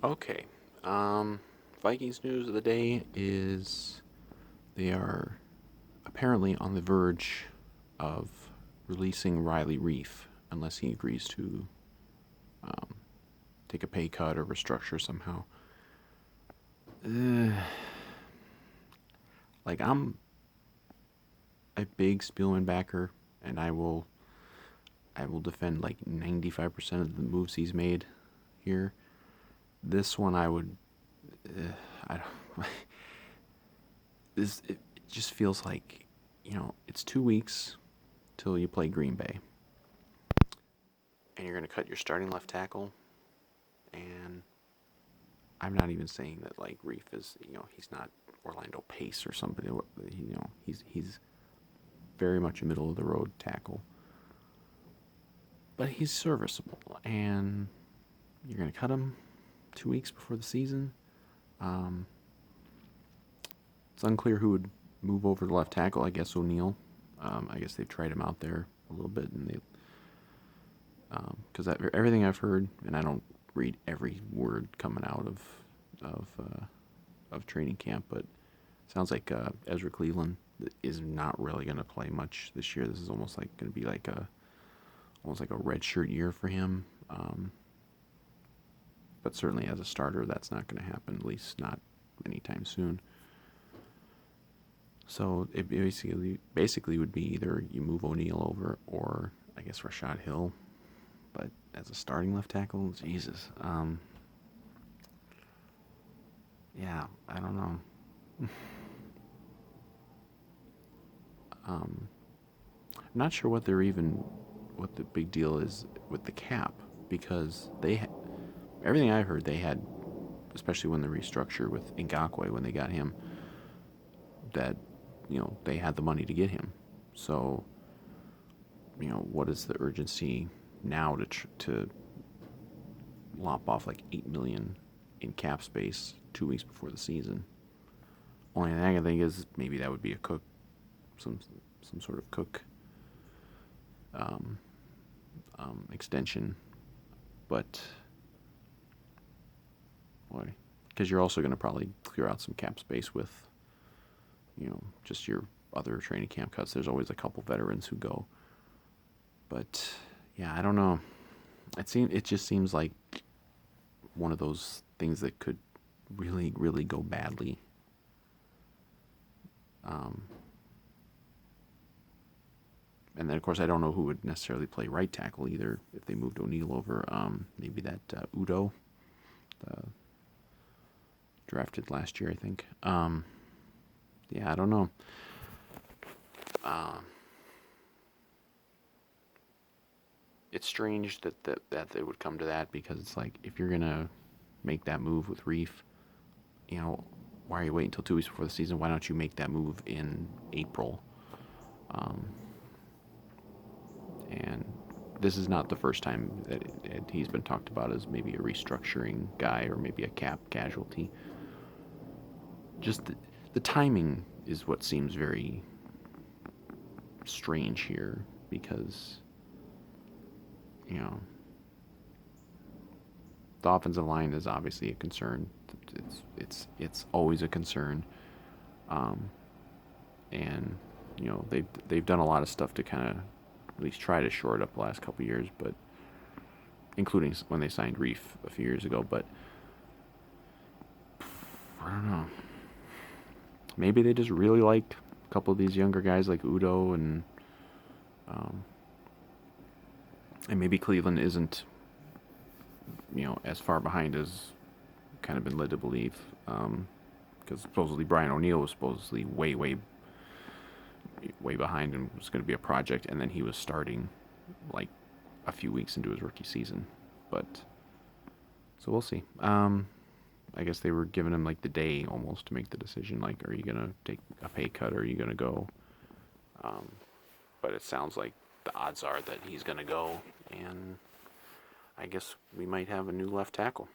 Okay. Vikings news of the day is they are apparently on the verge of releasing Reiff unless he agrees to um, take a pay cut or restructure somehow. Uh, I'm a big Spielman backer, and I will defend like 95% of the moves he's made here. This one I would I don't it just feels like it's 2 weeks till you play Green Bay, and you're going to cut your starting left tackle. And I'm not even saying that like Reiff is he's not Orlando Pace or somebody. He's very much a middle of the road tackle, but he's serviceable. And you're going to cut him 2 weeks before the season. Um, it's unclear who would move over to left tackle. I guess O'Neal. I guess they've tried him out there a little bit, and they because everything I've heard, and I don't read every word coming out of training camp, but it sounds like Ezra Cleveland is not really going to play much this year. This is almost like going to be like almost like a red shirt year for him. But certainly as a starter, that's not going to happen, at least not anytime soon. So it basically would be either you move O'Neal over or I guess Rashad Hill. But as a starting left tackle, Jesus. Yeah, I don't know. I'm not sure what the big deal is with the cap, because everything I heard they had, especially when the restructure with Ngakwe when they got him, that they had the money to get him. So what is the urgency now to lop off like $8 million in cap space 2 weeks before the season? Only thing I can think is maybe that would be a Cook, some sort of Cook extension, but boy, because you're also going to probably clear out some cap space with just your other training camp cuts. There's always a couple veterans who go, but yeah, I don't know. It just seems like one of those things that could really, really go badly. And then, of course, I don't know who would necessarily play right tackle either if they moved O'Neal over. Maybe that Udo, drafted last year, I think. Yeah, I don't know. It's strange that they would come to that, because it's like, if you're gonna make that move with Reiff, why are you waiting until 2 weeks before the season? Why don't you make that move in April? And this is not the first time that he's been talked about as maybe a restructuring guy or maybe a cap casualty. Just the timing is what seems very strange here, because the offensive line is obviously a concern. It's always a concern, and they've done a lot of stuff to kind of at least try to shore it up the last couple of years, but including when they signed Reiff a few years ago. But I don't know. Maybe they just really like a couple of these younger guys like Udo, and maybe Cleveland isn't as far behind as kind of been led to believe, because supposedly Brian O'Neal was supposedly way behind and was going to be a project, and then he was starting like a few weeks into his rookie season. But so we'll see. I guess they were giving him like the day almost to make the decision, like, are you going to take a pay cut or are you going to go? But it sounds like the odds are that he's going to go, and I guess we might have a new left tackle.